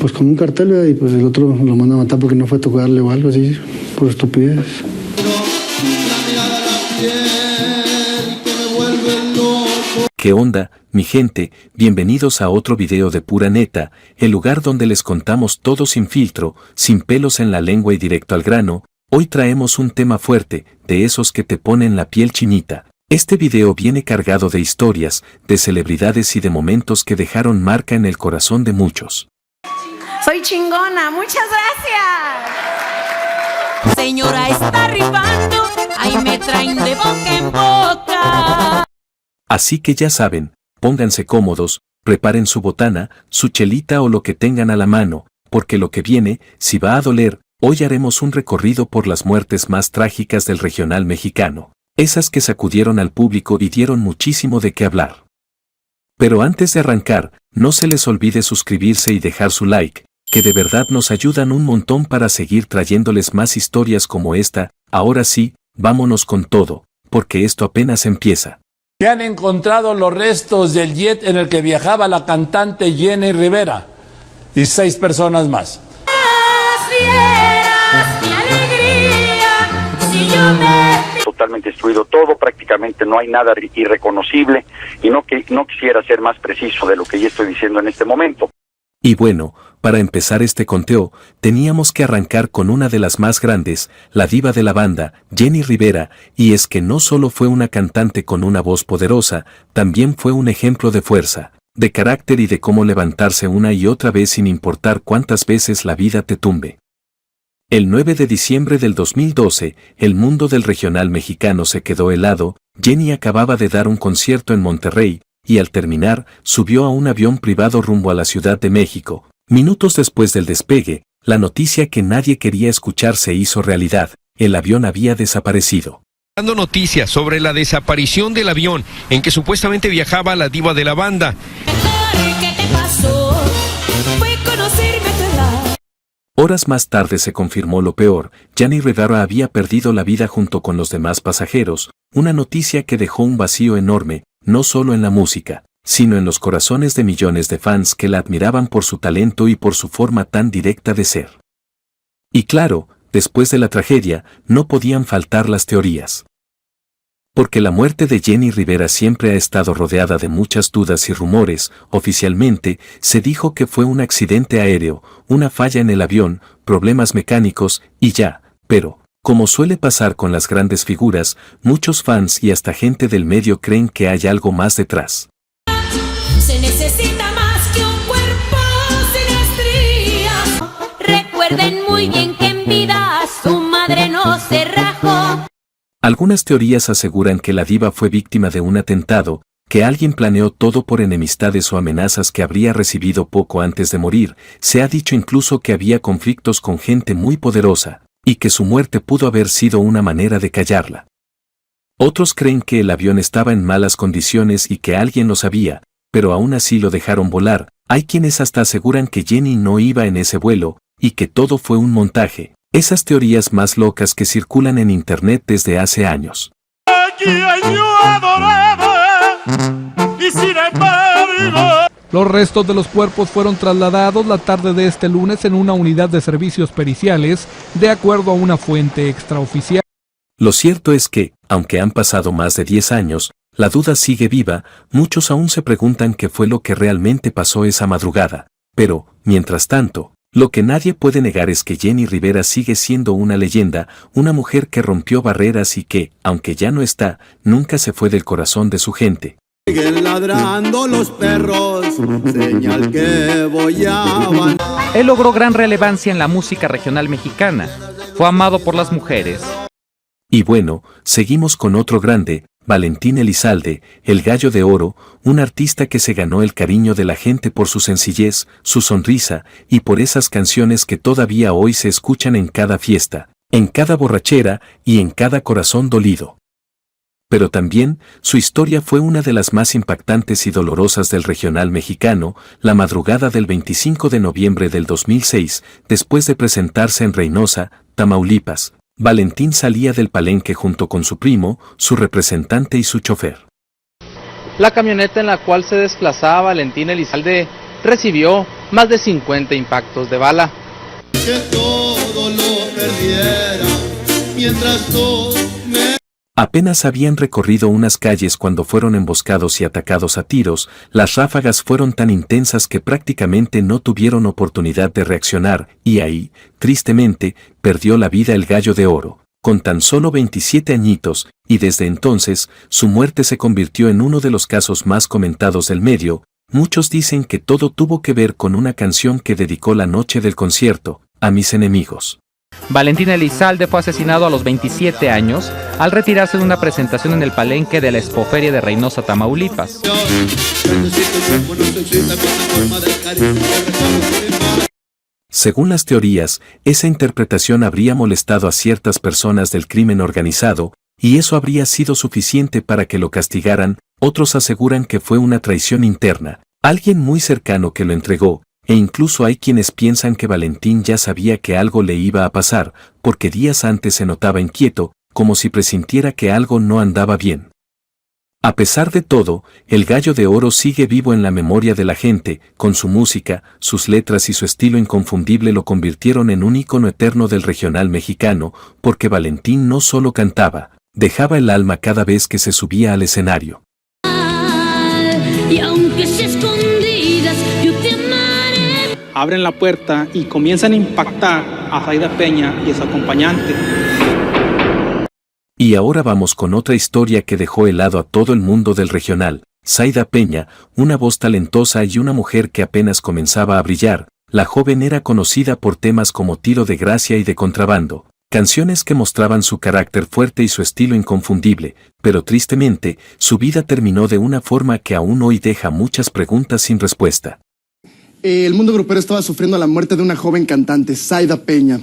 pues con un cartel, ¿verdad? Y pues el otro lo manda a matar porque no fue a tocarle o algo así, por estupidez. ¿Qué onda, mi gente? Bienvenidos a otro video de Pura Neta, el lugar donde les contamos todo sin filtro, sin pelos en la lengua y directo al grano. Hoy traemos un tema fuerte, de esos que te ponen la piel chinita. Este video viene cargado de historias, de celebridades y de momentos que dejaron marca en el corazón de muchos. Soy chingona, muchas gracias. Señora está rifando, ahí me traen de boca en boca. Así que ya saben, pónganse cómodos, preparen su botana, su chelita o lo que tengan a la mano, porque lo que viene, si va a doler, hoy haremos un recorrido por las muertes más trágicas del regional mexicano, esas que sacudieron al público y dieron muchísimo de qué hablar. Pero antes de arrancar, no se les olvide suscribirse y dejar su like, que de verdad nos ayudan un montón para seguir trayéndoles más historias como esta. Ahora sí, vámonos con todo, porque esto apenas empieza. Se han encontrado los restos del jet en el que viajaba la cantante Jenny Rivera y 6 personas más. Totalmente destruido todo, prácticamente no hay nada irreconocible y no quisiera ser más preciso de lo que ya estoy diciendo en este momento. Y bueno, para empezar este conteo, teníamos que arrancar con una de las más grandes, la diva de la banda, Jenny Rivera, y es que no solo fue una cantante con una voz poderosa, también fue un ejemplo de fuerza, de carácter y de cómo levantarse una y otra vez sin importar cuántas veces la vida te tumbe. El 9 de diciembre del 2012, el mundo del regional mexicano se quedó helado. Jenny acababa de dar un concierto en Monterrey, y al terminar, subió a un avión privado rumbo a la Ciudad de México. Minutos después del despegue, la noticia que nadie quería escuchar se hizo realidad: el avión había desaparecido. Dando noticias sobre la desaparición del avión en que supuestamente viajaba la diva de la banda. Horas más tarde se confirmó lo peor: Jenny Rivera había perdido la vida junto con los demás pasajeros, una noticia que dejó un vacío enorme, no solo en la música, sino en los corazones de millones de fans que la admiraban por su talento y por su forma tan directa de ser. Y claro, después de la tragedia, no podían faltar las teorías. Porque la muerte de Jenny Rivera siempre ha estado rodeada de muchas dudas y rumores. Oficialmente, se dijo que fue un accidente aéreo, una falla en el avión, problemas mecánicos, y ya, pero, como suele pasar con las grandes figuras, muchos fans y hasta gente del medio creen que hay algo más detrás. Se necesita más que un cuerpo sin estrías. Recuerden muy bien que en vida su madre no se rajó. Algunas teorías aseguran que la diva fue víctima de un atentado, que alguien planeó todo por enemistades o amenazas que habría recibido poco antes de morir. Se ha dicho incluso que había conflictos con gente muy poderosa, y que su muerte pudo haber sido una manera de callarla. Otros creen que el avión estaba en malas condiciones y que alguien lo sabía, pero aún así lo dejaron volar. Hay quienes hasta aseguran que Jenny no iba en ese vuelo, y que todo fue un montaje. Esas teorías más locas que circulan en internet desde hace años. Los restos de los cuerpos fueron trasladados la tarde de este lunes en una unidad de servicios periciales, de acuerdo a una fuente extraoficial. Lo cierto es que, aunque han pasado más de 10 años, la duda sigue viva. Muchos aún se preguntan qué fue lo que realmente pasó esa madrugada. Pero, mientras tanto, lo que nadie puede negar es que Jenny Rivera sigue siendo una leyenda, una mujer que rompió barreras y que, aunque ya no está, nunca se fue del corazón de su gente. Siguen ladrando los perros, señal que voy a... Él logró gran relevancia en la música regional mexicana. Fue amado por las mujeres. Y bueno, seguimos con otro grande, Valentín Elizalde, el Gallo de Oro, un artista que se ganó el cariño de la gente por su sencillez, su sonrisa, y por esas canciones que todavía hoy se escuchan en cada fiesta, en cada borrachera y en cada corazón dolido. Pero también, su historia fue una de las más impactantes y dolorosas del regional mexicano. La madrugada del 25 de noviembre del 2006, después de presentarse en Reynosa, Tamaulipas, Valentín salía del palenque junto con su primo, su representante y su chofer. La camioneta en la cual se desplazaba Valentín Elizalde recibió más de 50 impactos de bala. Que todo lo perdiera, mientras tú me... Apenas habían recorrido unas calles cuando fueron emboscados y atacados a tiros, las ráfagas fueron tan intensas que prácticamente no tuvieron oportunidad de reaccionar, y ahí, tristemente, perdió la vida el Gallo de Oro, con tan solo 27 añitos, y desde entonces, su muerte se convirtió en uno de los casos más comentados del medio. Muchos dicen que todo tuvo que ver con una canción que dedicó la noche del concierto, a mis enemigos. Valentín Elizalde fue asesinado a los 27 años al retirarse de una presentación en el palenque de la Expoferia de Reynosa, Tamaulipas. Según las teorías, esa interpretación habría molestado a ciertas personas del crimen organizado, y eso habría sido suficiente para que lo castigaran. Otros aseguran que fue una traición interna, alguien muy cercano que lo entregó, e incluso hay quienes piensan que Valentín ya sabía que algo le iba a pasar, porque días antes se notaba inquieto, como si presintiera que algo no andaba bien. A pesar de todo, el Gallo de Oro sigue vivo en la memoria de la gente, con su música, sus letras y su estilo inconfundible lo convirtieron en un ícono eterno del regional mexicano, porque Valentín no solo cantaba, dejaba el alma cada vez que se subía al escenario. Y aunque sea escondidas, yo te amaré. Abren la puerta y comienzan a impactar a Saida Peña y a su acompañante. Y ahora vamos con otra historia que dejó helado a todo el mundo del regional. Saida Peña, una voz talentosa y una mujer que apenas comenzaba a brillar. La joven era conocida por temas como Tiro de Gracia y de Contrabando, canciones que mostraban su carácter fuerte y su estilo inconfundible, pero tristemente, su vida terminó de una forma que aún hoy deja muchas preguntas sin respuesta. El mundo grupero estaba sufriendo la muerte de una joven cantante, Saida Peña.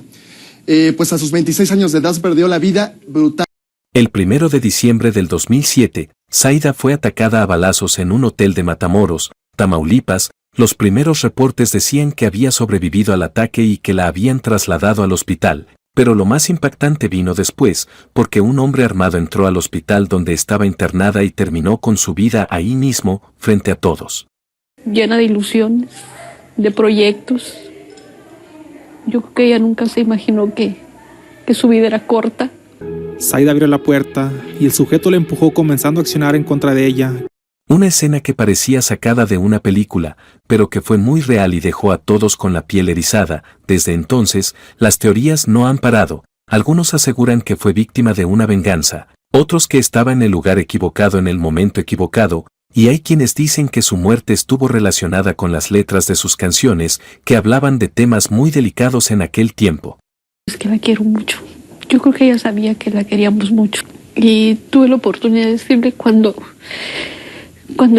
Pues a sus 26 años de edad perdió la vida brutal. El 1 de diciembre del 2007, Saida fue atacada a balazos en un hotel de Matamoros, Tamaulipas. Los primeros reportes decían que había sobrevivido al ataque y que la habían trasladado al hospital. Pero lo más impactante vino después, porque un hombre armado entró al hospital donde estaba internada y terminó con su vida ahí mismo, frente a todos. Llena de ilusiones, de proyectos. Yo creo que ella nunca se imaginó que su vida era corta. Saida abrió la puerta y el sujeto la empujó comenzando a accionar en contra de ella. Una escena que parecía sacada de una película, pero que fue muy real y dejó a todos con la piel erizada. Desde entonces, las teorías no han parado. Algunos aseguran que fue víctima de una venganza, otros que estaba en el lugar equivocado en el momento equivocado, y hay quienes dicen que su muerte estuvo relacionada con las letras de sus canciones, que hablaban de temas muy delicados en aquel tiempo. Es que la quiero mucho. Yo creo que ella sabía que la queríamos mucho. Y tuve la oportunidad de decirle cuando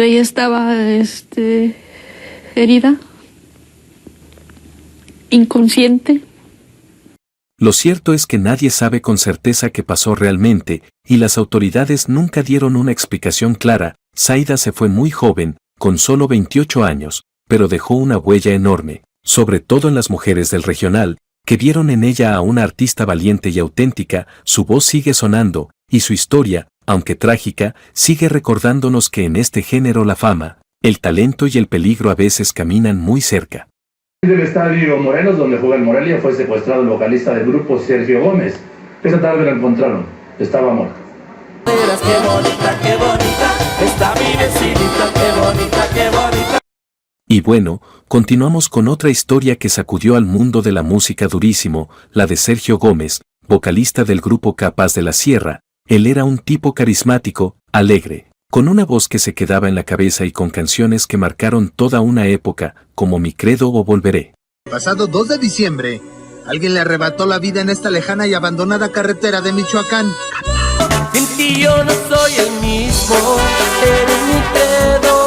ella estaba herida, inconsciente. Lo cierto es que nadie sabe con certeza qué pasó realmente, y las autoridades nunca dieron una explicación clara. Saida se fue muy joven, con solo 28 años, pero dejó una huella enorme, sobre todo en las mujeres del regional, que vieron en ella a una artista valiente y auténtica. Su voz sigue sonando, y su historia, aunque trágica, sigue recordándonos que en este género la fama, el talento y el peligro a veces caminan muy cerca. Del estadio Morelos, donde juega el Morelia, fue secuestrado el vocalista del grupo Sergio Gómez. Esa tarde lo encontraron, estaba muerto. Qué bonita, está mi vecinita, qué bonita. Y bueno, continuamos con otra historia que sacudió al mundo de la música durísimo, la de Sergio Gómez, vocalista del grupo Capaz de la Sierra. Él era un tipo carismático, alegre, con una voz que se quedaba en la cabeza y con canciones que marcaron toda una época, como Mi Credo o Volveré. Pasado 2 de diciembre, alguien le arrebató la vida en esta lejana y abandonada carretera de Michoacán. Sin ti yo no soy el mismo, eres mi credo.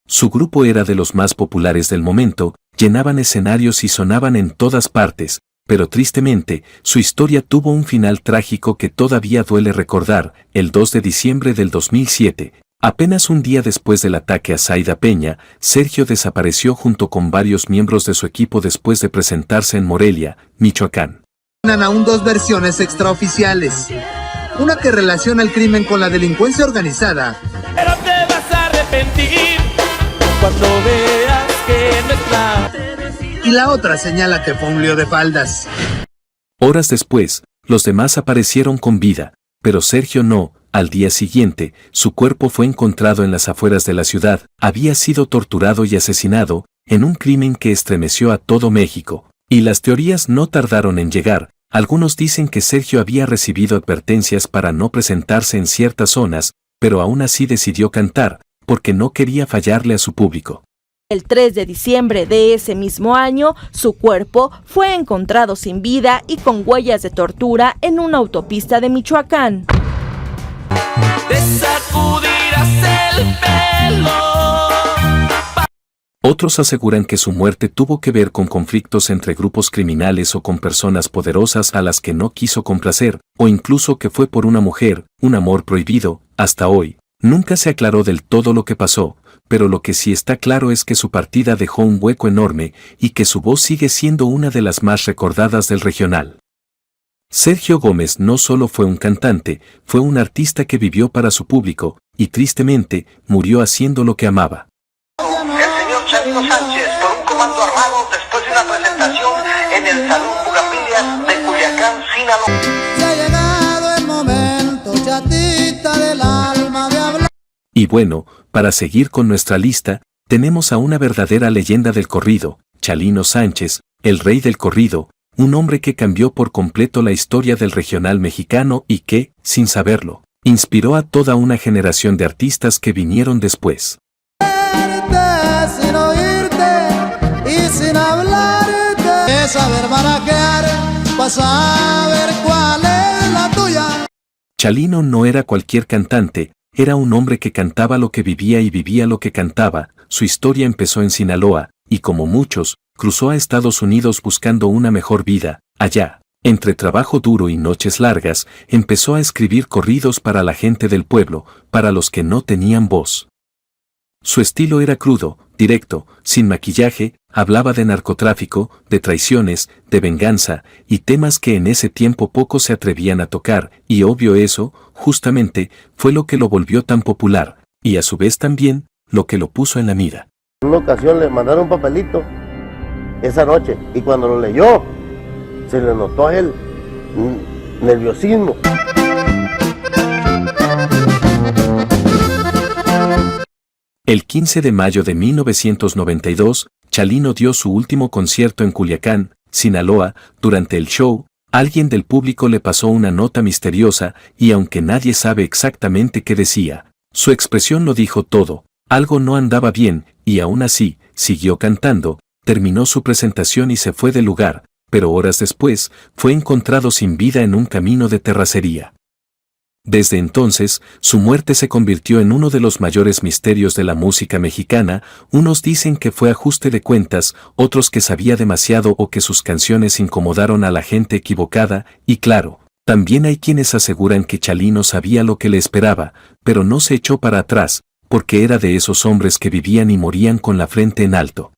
Su grupo era de los más populares del momento, llenaban escenarios y sonaban en todas partes, pero tristemente, su historia tuvo un final trágico que todavía duele recordar. El 2 de diciembre del 2007, apenas un día después del ataque a Saida Peña, Sergio desapareció junto con varios miembros de su equipo después de presentarse en Morelia, Michoacán. Aún 2 versiones extraoficiales. Una que relaciona el crimen con la delincuencia organizada. Pero te vas a arrepentir cuando veas que nuestra. Y la otra señala que fue un lío de faldas. Horas después, los demás aparecieron con vida, pero Sergio no. Al día siguiente, su cuerpo fue encontrado en las afueras de la ciudad, había sido torturado y asesinado, en un crimen que estremeció a todo México. Y las teorías no tardaron en llegar. Algunos dicen que Sergio había recibido advertencias para no presentarse en ciertas zonas, pero aún así decidió cantar, porque no quería fallarle a su público. El 3 de diciembre de ese mismo año, su cuerpo fue encontrado sin vida y con huellas de tortura en una autopista de Michoacán. Te sacudirás el pelo. Otros aseguran que su muerte tuvo que ver con conflictos entre grupos criminales o con personas poderosas a las que no quiso complacer, o incluso que fue por una mujer, un amor prohibido. Hasta hoy, nunca se aclaró del todo lo que pasó, pero lo que sí está claro es que su partida dejó un hueco enorme y que su voz sigue siendo una de las más recordadas del regional. Sergio Gómez no solo fue un cantante, fue un artista que vivió para su público, y tristemente, murió haciendo lo que amaba. Chalino Sánchez por un comando armado después de una presentación en el Salón Bugambilias de Culiacán, Sinaloa. Se ha llegado el momento, chatita del alma de hablar. Y bueno, para seguir con nuestra lista, tenemos a una verdadera leyenda del corrido, Chalino Sánchez, el rey del corrido, un hombre que cambió por completo la historia del regional mexicano y que, sin saberlo, inspiró a toda una generación de artistas que vinieron después. Sin oírte y sin hablarte, es saber barajear, para saber cuál es la tuya. Chalino no era cualquier cantante, era un hombre que cantaba lo que vivía y vivía lo que cantaba. Su historia empezó en Sinaloa, y como muchos, cruzó a Estados Unidos buscando una mejor vida. Allá, entre trabajo duro y noches largas, empezó a escribir corridos para la gente del pueblo, para los que no tenían voz. Su estilo era crudo, directo, sin maquillaje, hablaba de narcotráfico, de traiciones, de venganza, y temas que en ese tiempo pocos se atrevían a tocar, y obvio eso, justamente, fue lo que lo volvió tan popular, y a su vez también, lo que lo puso en la mira. En una ocasión le mandaron un papelito esa noche, y cuando lo leyó, se le notó a él nerviosismo. El 15 de mayo de 1992, Chalino dio su último concierto en Culiacán, Sinaloa. Durante el show, alguien del público le pasó una nota misteriosa y aunque nadie sabe exactamente qué decía, su expresión lo dijo todo. Algo no andaba bien y aún así, siguió cantando, terminó su presentación y se fue del lugar, pero horas después, fue encontrado sin vida en un camino de terracería. Desde entonces, su muerte se convirtió en uno de los mayores misterios de la música mexicana. Unos dicen que fue ajuste de cuentas, otros que sabía demasiado o que sus canciones incomodaron a la gente equivocada, y claro, también hay quienes aseguran que Chalino sabía lo que le esperaba, pero no se echó para atrás, porque era de esos hombres que vivían y morían con la frente en alto.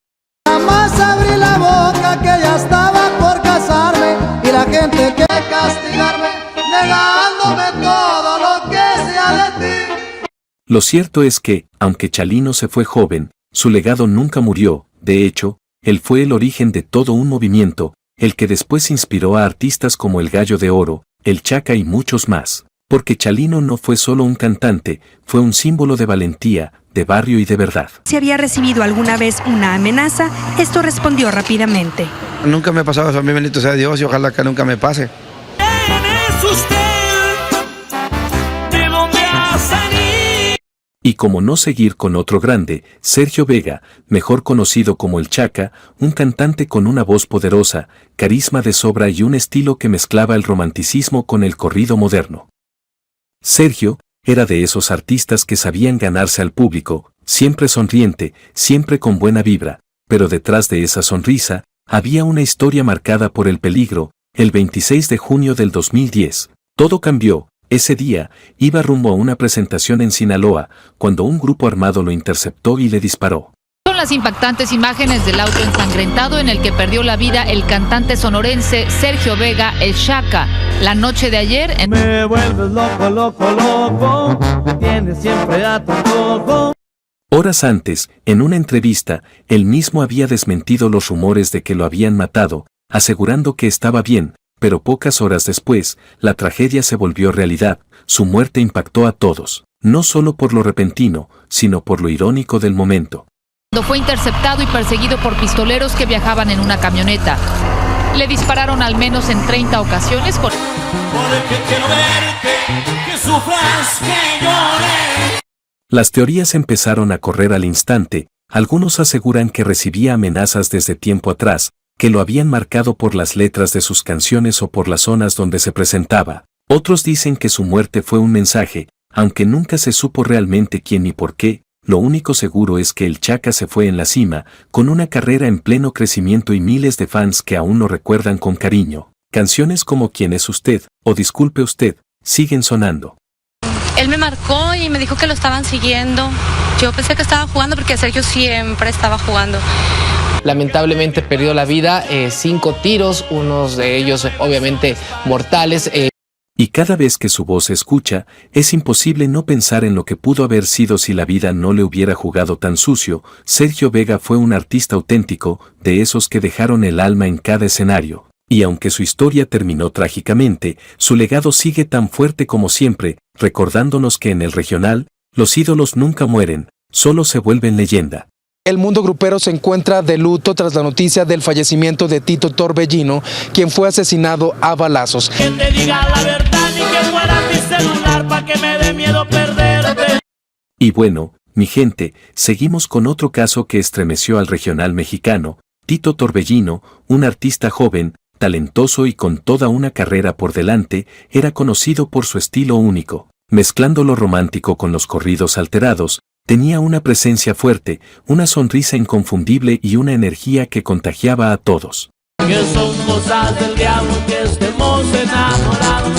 Jamás abrí la boca que ya estaba por casarme y la gente que castigarme, negándome todo lo que sea de ti. Lo cierto es que, aunque Chalino se fue joven, su legado nunca murió. De hecho, él fue el origen de todo un movimiento, el que después inspiró a artistas como el Gallo de Oro, el Chaca y muchos más. Porque Chalino no fue solo un cantante, fue un símbolo de valentía, de barrio y de verdad. Si había recibido alguna vez una amenaza, esto respondió rápidamente. Nunca me ha pasado eso, a mí bendito sea Dios y ojalá que nunca me pase. Y como no seguir con otro grande, Sergio Vega, mejor conocido como el Chaca, un cantante con una voz poderosa, carisma de sobra y un estilo que mezclaba el romanticismo con el corrido moderno. Sergio era de esos artistas que sabían ganarse al público, siempre sonriente, siempre con buena vibra, pero detrás de esa sonrisa, había una historia marcada por el peligro. El 26 de junio del 2010, todo cambió. Ese día, iba rumbo a una presentación en Sinaloa, cuando un grupo armado lo interceptó y le disparó. Son las impactantes imágenes del auto ensangrentado en el que perdió la vida el cantante sonorense Sergio Vega, el Chaca. La noche de ayer... Me vuelves loco, loco, loco, me tienes siempre a tu ojo. Horas antes, en una entrevista, él mismo había desmentido los rumores de que lo habían matado, asegurando que estaba bien, pero pocas horas después, la tragedia se volvió realidad. Su muerte impactó a todos, no solo por lo repentino, sino por lo irónico del momento. Cuando fue interceptado y perseguido por pistoleros que viajaban en una camioneta. Le dispararon al menos en 30 ocasiones con... Porque quiero verte, que sufras, que llores. Las teorías empezaron a correr al instante. Algunos aseguran que recibía amenazas desde tiempo atrás, que lo habían marcado por las letras de sus canciones o por las zonas donde se presentaba. Otros dicen que su muerte fue un mensaje, aunque nunca se supo realmente quién ni por qué. Lo único seguro es que el Chaka se fue en la cima, con una carrera en pleno crecimiento y miles de fans que aún lo recuerdan con cariño. Canciones como ¿Quién es usted? O Disculpe usted, siguen sonando. Él me marcó y me dijo que lo estaban siguiendo. Yo pensé que estaba jugando porque Sergio siempre estaba jugando. Lamentablemente perdió la vida, 5 tiros, unos de ellos obviamente mortales. Y cada vez que su voz se escucha, es imposible no pensar en lo que pudo haber sido si la vida no le hubiera jugado tan sucio. Sergio Vega fue un artista auténtico, de esos que dejaron el alma en cada escenario. Y aunque su historia terminó trágicamente, su legado sigue tan fuerte como siempre, recordándonos que en el regional, los ídolos nunca mueren, solo se vuelven leyenda. El mundo grupero se encuentra de luto tras la noticia del fallecimiento de Tito Torbellino, quien fue asesinado a balazos. Que te diga la verdad ni que muera mi celular pa' que me dé miedo perderte. Y bueno, mi gente, seguimos con otro caso que estremeció al regional mexicano. Tito Torbellino, un artista joven, talentoso y con toda una carrera por delante, era conocido por su estilo único. Mezclando lo romántico con los corridos alterados, tenía una presencia fuerte, una sonrisa inconfundible y una energía que contagiaba a todos. Que son cosas del diablo que estemos enamorados.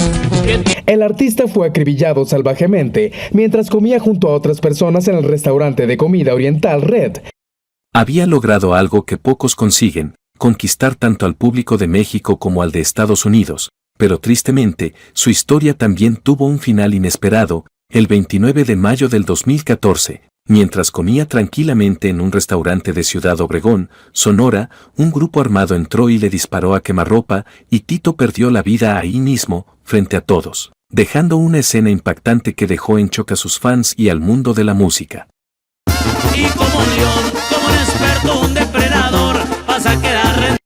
El artista fue acribillado salvajemente mientras comía junto a otras personas en el restaurante de comida oriental Red. Había logrado algo que pocos consiguen, conquistar tanto al público de México como al de Estados Unidos, pero tristemente, su historia también tuvo un final inesperado. El 29 de mayo del 2014, mientras comía tranquilamente en un restaurante de Ciudad Obregón, Sonora, un grupo armado entró y le disparó a quemarropa, y Tito perdió la vida ahí mismo, frente a todos, dejando una escena impactante que dejó en shock a sus fans y al mundo de la música. Y como un león, como un experto, un depredador, vas a quedar...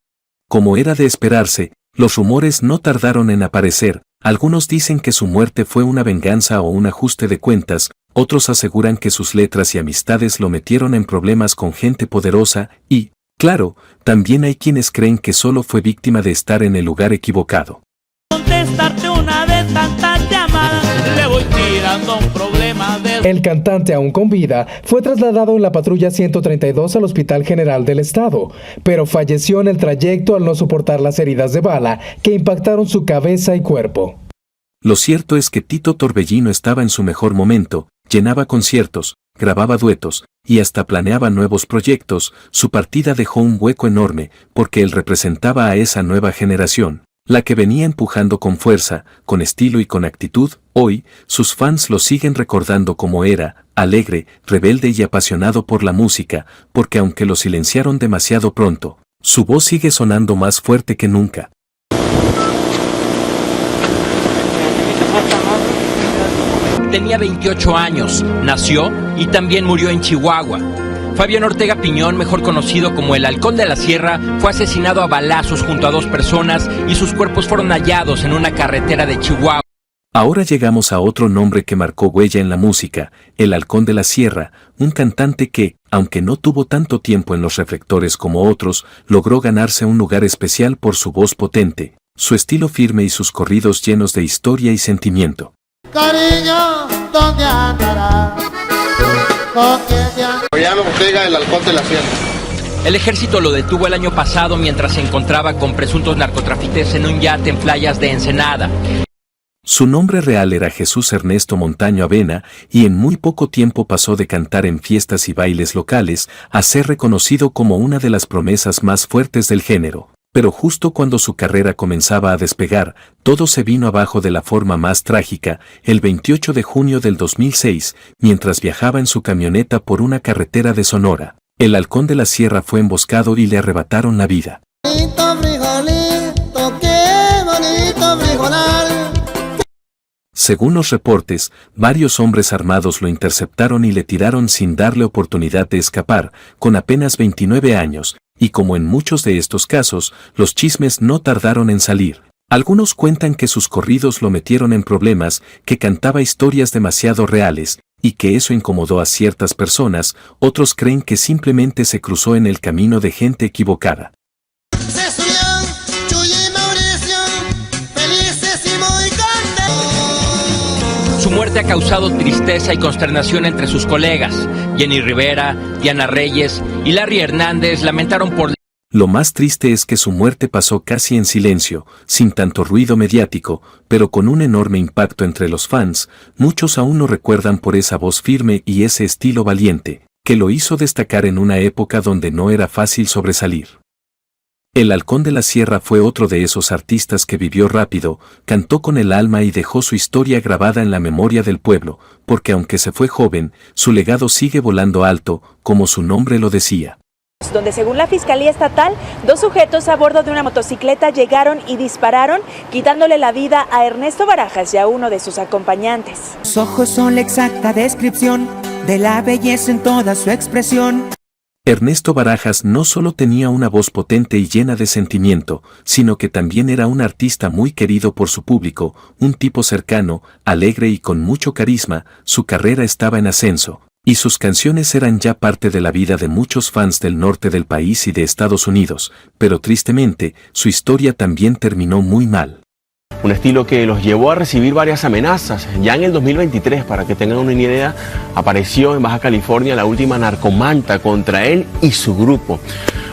Como era de esperarse, los rumores no tardaron en aparecer. Algunos dicen que su muerte fue una venganza o un ajuste de cuentas, otros aseguran que sus letras y amistades lo metieron en problemas con gente poderosa y, claro, también hay quienes creen que solo fue víctima de estar en el lugar equivocado. Contestarte una de tantas llamadas, le voy tirando un problema de... El cantante, aún con vida, fue trasladado en la patrulla 132 al Hospital General del Estado, pero falleció en el trayecto al no soportar las heridas de bala que impactaron su cabeza y cuerpo. Lo cierto es que Tito Torbellino estaba en su mejor momento, llenaba conciertos, grababa duetos, y hasta planeaba nuevos proyectos. Su partida dejó un hueco enorme, porque él representaba a esa nueva generación, la que venía empujando con fuerza, con estilo y con actitud. Hoy, sus fans lo siguen recordando como era, alegre, rebelde y apasionado por la música, porque aunque lo silenciaron demasiado pronto, su voz sigue sonando más fuerte que nunca. Tenía 28 años, nació y también murió en Chihuahua. Fabián Ortega Piñón, mejor conocido como el Halcón de la Sierra, fue asesinado a balazos junto a 2 personas y sus cuerpos fueron hallados en una carretera de Chihuahua. Ahora llegamos a otro nombre que marcó huella en la música, el Halcón de la Sierra, un cantante que, aunque no tuvo tanto tiempo en los reflectores como otros, logró ganarse un lugar especial por su voz potente, su estilo firme y sus corridos llenos de historia y sentimiento. Cariño, ¿dónde andará? Fabián Ortega, el Halcón de la Sierra. El ejército lo detuvo el año pasado mientras se encontraba con presuntos narcotraficantes en un yate en playas de Ensenada. Su nombre real era Jesús Ernesto Montaño Avena, y en muy poco tiempo pasó de cantar en fiestas y bailes locales a ser reconocido como una de las promesas más fuertes del género. Pero justo cuando su carrera comenzaba a despegar, todo se vino abajo de la forma más trágica, el 28 de junio del 2006, mientras viajaba en su camioneta por una carretera de Sonora. El halcón de la sierra fue emboscado y le arrebataron la vida. Según los reportes, varios hombres armados lo interceptaron y le tiraron sin darle oportunidad de escapar, con apenas 29 años, y como en muchos de estos casos, los chismes no tardaron en salir. Algunos cuentan que sus corridos lo metieron en problemas, que cantaba historias demasiado reales, y que eso incomodó a ciertas personas, otros creen que simplemente se cruzó en el camino de gente equivocada. Su muerte ha causado tristeza y consternación entre sus colegas. Jenny Rivera, Diana Reyes y Larry Hernández lamentaron por... Lo más triste es que su muerte pasó casi en silencio, sin tanto ruido mediático, pero con un enorme impacto entre los fans. Muchos aún lo recuerdan por esa voz firme y ese estilo valiente, que lo hizo destacar en una época donde no era fácil sobresalir. El Halcón de la Sierra fue otro de esos artistas que vivió rápido, cantó con el alma y dejó su historia grabada en la memoria del pueblo, porque aunque se fue joven, su legado sigue volando alto, como su nombre lo decía. Donde según la Fiscalía Estatal, 2 sujetos a bordo de una motocicleta llegaron y dispararon, quitándole la vida a Ernesto Barajas y a uno de sus acompañantes. Sus ojos son la exacta descripción de la belleza en toda su expresión. Ernesto Barajas no solo tenía una voz potente y llena de sentimiento, sino que también era un artista muy querido por su público, un tipo cercano, alegre y con mucho carisma. Su carrera estaba en ascenso, y sus canciones eran ya parte de la vida de muchos fans del norte del país y de Estados Unidos, pero tristemente, su historia también terminó muy mal. Un estilo que los llevó a recibir varias amenazas. Ya en el 2023, para que tengan una idea, apareció en Baja California la última narcomanta contra él y su grupo.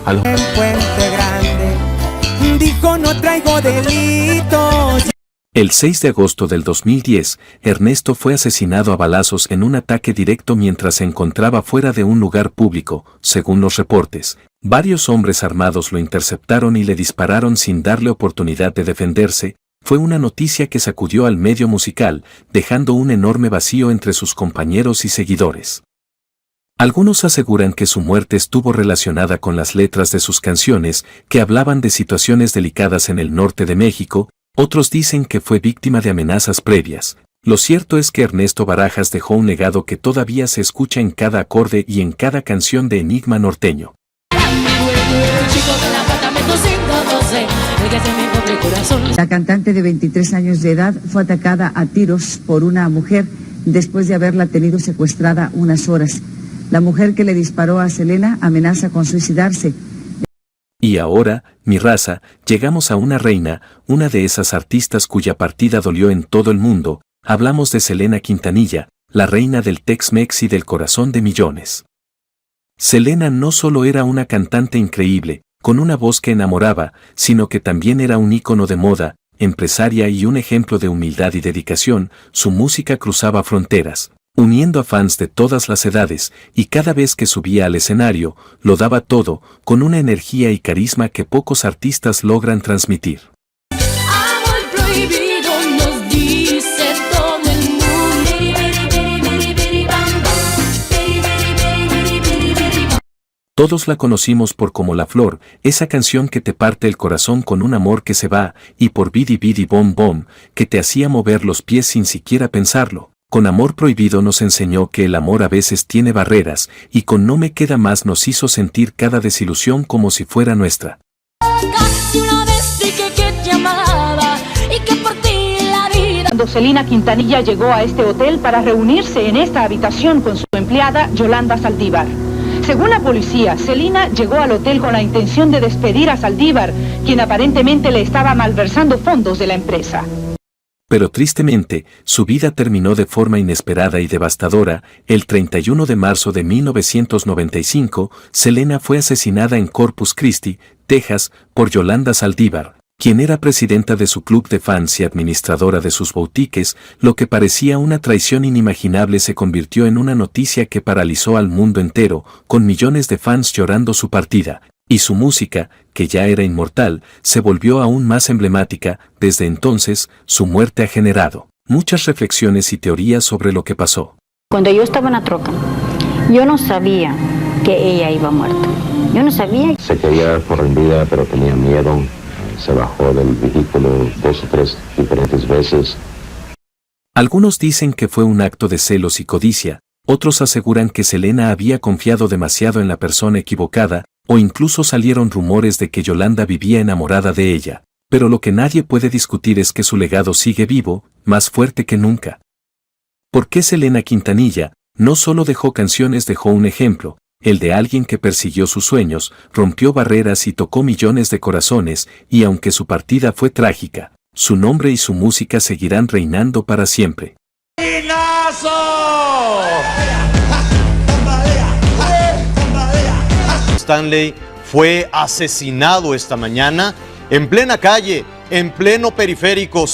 En Puente Grande dijo no traigo delitos. El 6 de agosto del 2010, Ernesto fue asesinado a balazos en un ataque directo mientras se encontraba fuera de un lugar público, según los reportes. Varios hombres armados lo interceptaron y le dispararon sin darle oportunidad de defenderse. Fue una noticia que sacudió al medio musical, dejando un enorme vacío entre sus compañeros y seguidores. Algunos aseguran que su muerte estuvo relacionada con las letras de sus canciones, que hablaban de situaciones delicadas en el norte de México, otros dicen que fue víctima de amenazas previas. Lo cierto es que Ernesto Barajas dejó un legado que todavía se escucha en cada acorde y en cada canción de Enigma Norteño. La cantante de 23 años de edad fue atacada a tiros por una mujer después de haberla tenido secuestrada unas horas. La mujer que le disparó a Selena amenaza con suicidarse. Y ahora, mi raza, llegamos a una reina, una de esas artistas cuya partida dolió en todo el mundo. Hablamos de Selena Quintanilla, la reina del Tex-Mex y del corazón de millones. Selena no solo era una cantante increíble, con una voz que enamoraba, sino que también era un ícono de moda, empresaria y un ejemplo de humildad y dedicación. Su música cruzaba fronteras, uniendo a fans de todas las edades, y cada vez que subía al escenario, lo daba todo, con una energía y carisma que pocos artistas logran transmitir. Todos la conocimos por Como la Flor, esa canción que te parte el corazón con un amor que se va, y por Bidi Bidi Bom Bom, que te hacía mover los pies sin siquiera pensarlo. Con Amor Prohibido nos enseñó que el amor a veces tiene barreras, y con No Me Queda Más nos hizo sentir cada desilusión como si fuera nuestra. Cuando Selena Quintanilla llegó a este hotel para reunirse en esta habitación con su empleada Yolanda Saldívar. Según la policía, Selena llegó al hotel con la intención de despedir a Saldívar, quien aparentemente le estaba malversando fondos de la empresa. Pero tristemente, su vida terminó de forma inesperada y devastadora. El 31 de marzo de 1995, Selena fue asesinada en Corpus Christi, Texas, por Yolanda Saldívar, quien era presidenta de su club de fans y administradora de sus boutiques. Lo que parecía una traición inimaginable se convirtió en una noticia que paralizó al mundo entero, con millones de fans llorando su partida. Y su música, que ya era inmortal, se volvió aún más emblemática. Desde entonces, su muerte ha generado muchas reflexiones y teorías sobre lo que pasó. Cuando yo estaba en la troca, yo no sabía que ella iba muerta. Yo no sabía. Se quería dar por rendida, pero tenía miedo. Se bajó del vehículo 2 o 3 diferentes veces. Algunos dicen que fue un acto de celos y codicia, otros aseguran que Selena había confiado demasiado en la persona equivocada, o incluso salieron rumores de que Yolanda vivía enamorada de ella. Pero lo que nadie puede discutir es que su legado sigue vivo, más fuerte que nunca. ¿Por qué Selena Quintanilla no solo dejó canciones, dejó un ejemplo, el de alguien que persiguió sus sueños, rompió barreras y tocó millones de corazones, y aunque su partida fue trágica, su nombre y su música seguirán reinando para siempre. Stanley fue asesinado esta mañana en plena calle, en pleno periférico.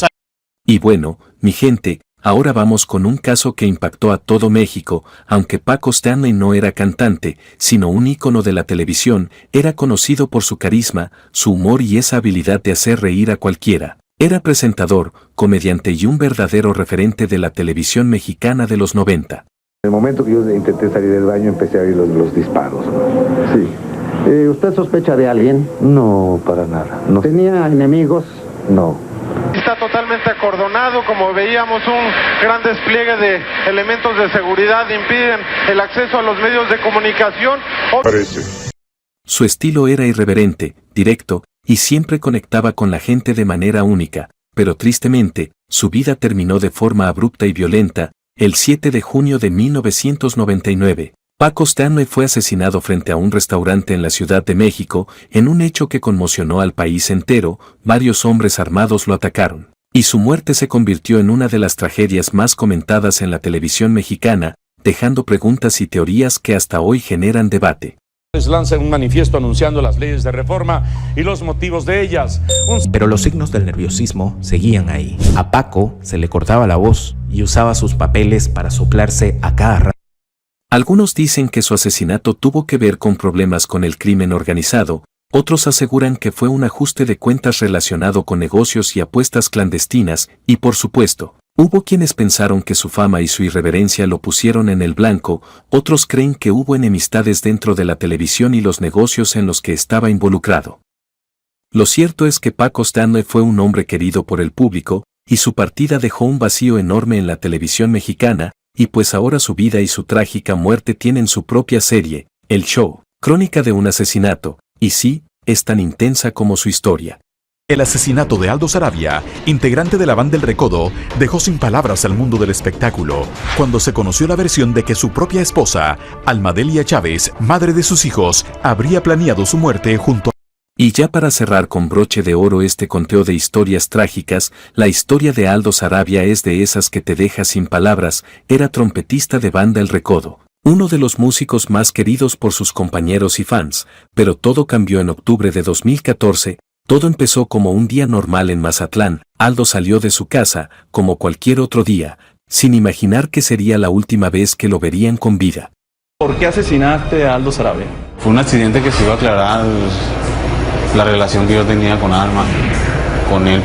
Y bueno, mi gente, ahora vamos con un caso que impactó a todo México. Aunque Paco Stanley no era cantante, sino un ícono de la televisión, era conocido por su carisma, su humor y esa habilidad de hacer reír a cualquiera. Era presentador, comediante y un verdadero referente de la televisión mexicana de los 90. En el momento que yo intenté salir del baño, empecé a oír los disparos. Sí. ¿Usted sospecha de alguien? No, para nada. No. ¿Tenía enemigos? No. Está totalmente acordonado, como veíamos, un gran despliegue de elementos de seguridad impiden el acceso a los medios de comunicación. Parece. Su estilo era irreverente, directo, y siempre conectaba con la gente de manera única, pero tristemente, su vida terminó de forma abrupta y violenta. El 7 de junio de 1999, Paco Stanley fue asesinado frente a un restaurante en la Ciudad de México, en un hecho que conmocionó al país entero. Varios hombres armados lo atacaron, y su muerte se convirtió en una de las tragedias más comentadas en la televisión mexicana, dejando preguntas y teorías que hasta hoy generan debate. Lanzan un manifiesto anunciando las leyes de reforma y los motivos de ellas. Pero los signos del nerviosismo seguían ahí. A Paco se le cortaba la voz y usaba sus papeles para soplarse a cada rato. Algunos dicen que su asesinato tuvo que ver con problemas con el crimen organizado, otros aseguran que fue un ajuste de cuentas relacionado con negocios y apuestas clandestinas, y por supuesto, hubo quienes pensaron que su fama y su irreverencia lo pusieron en el blanco, otros creen que hubo enemistades dentro de la televisión y los negocios en los que estaba involucrado. Lo cierto es que Paco Stanley fue un hombre querido por el público, y su partida dejó un vacío enorme en la televisión mexicana, y pues ahora su vida y su trágica muerte tienen su propia serie, El Show, crónica de un asesinato, y sí, es tan intensa como su historia. El asesinato de Aldo Saravia, integrante de la banda El Recodo, dejó sin palabras al mundo del espectáculo, cuando se conoció la versión de que su propia esposa, Almadelia Chávez, madre de sus hijos, habría planeado su muerte junto a... Y ya para cerrar con broche de oro este conteo de historias trágicas, la historia de Aldo Saravia es de esas que te deja sin palabras. Era trompetista de banda El Recodo, uno de los músicos más queridos por sus compañeros y fans, pero todo cambió en octubre de 2014, todo empezó como un día normal en Mazatlán. Aldo salió de su casa, como cualquier otro día, sin imaginar que sería la última vez que lo verían con vida. ¿Por qué asesinaste a Aldo Saravia? Fue un accidente que se iba a aclarar la relación que yo tenía con Alma, con él.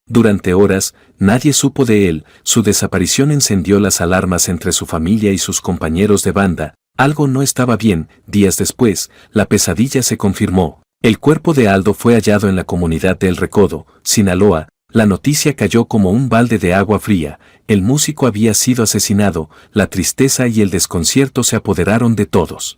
Durante horas, nadie supo de él. Su desaparición encendió las alarmas entre su familia y sus compañeros de banda. Algo no estaba bien. Días después, la pesadilla se confirmó. El cuerpo de Aldo fue hallado en la comunidad de El Recodo, Sinaloa. La noticia cayó como un balde de agua fría. El músico había sido asesinado. La tristeza y el desconcierto se apoderaron de todos.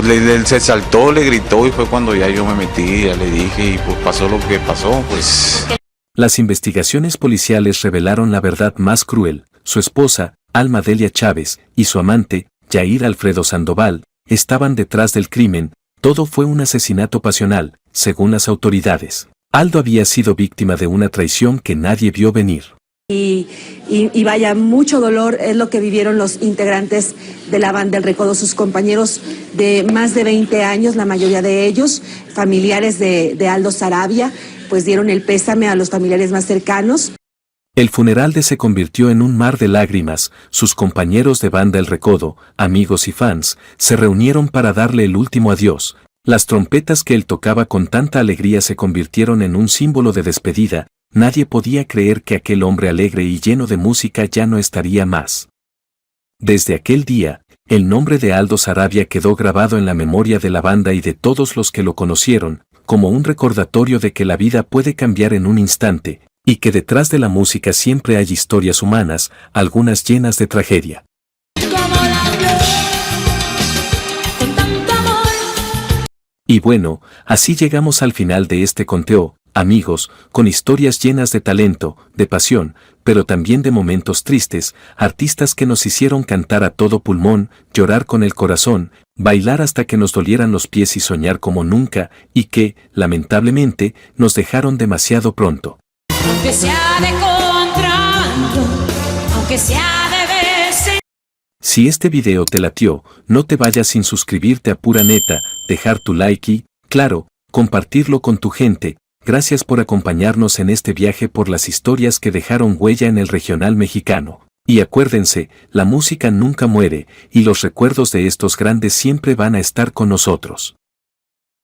Él se saltó, le gritó y fue cuando ya yo me metí, ya le dije y pues pasó lo que pasó, pues... Las investigaciones policiales revelaron la verdad más cruel. Su esposa, Almadelia Chávez, y su amante, Yair Alfredo Sandoval, estaban detrás del crimen. Todo fue un asesinato pasional, según las autoridades. Aldo había sido víctima de una traición que nadie vio venir. Y vaya, mucho dolor es lo que vivieron los integrantes de la banda El Recodo, sus compañeros de más de 20 años, la mayoría de ellos, familiares de Aldo Saravia, pues dieron el pésame a los familiares más cercanos. El funeral se convirtió en un mar de lágrimas. Sus compañeros de banda El Recodo, amigos y fans, se reunieron para darle el último adiós. Las trompetas que él tocaba con tanta alegría se convirtieron en un símbolo de despedida. Nadie podía creer que aquel hombre alegre y lleno de música ya no estaría más. Desde aquel día, el nombre de Aldo Saravia quedó grabado en la memoria de la banda y de todos los que lo conocieron, como un recordatorio de que la vida puede cambiar en un instante, y que detrás de la música siempre hay historias humanas, algunas llenas de tragedia. Y bueno, así llegamos al final de este conteo, amigos, con historias llenas de talento, de pasión, pero también de momentos tristes, artistas que nos hicieron cantar a todo pulmón, llorar con el corazón, bailar hasta que nos dolieran los pies y soñar como nunca, y que, lamentablemente, nos dejaron demasiado pronto. Aunque sea de contrabando, aunque sea de veces. Si este video te latió, no te vayas sin suscribirte a Pura Neta, dejar tu like y, claro, compartirlo con tu gente. Gracias por acompañarnos en este viaje por las historias que dejaron huella en el regional mexicano. Y acuérdense, la música nunca muere, y los recuerdos de estos grandes siempre van a estar con nosotros.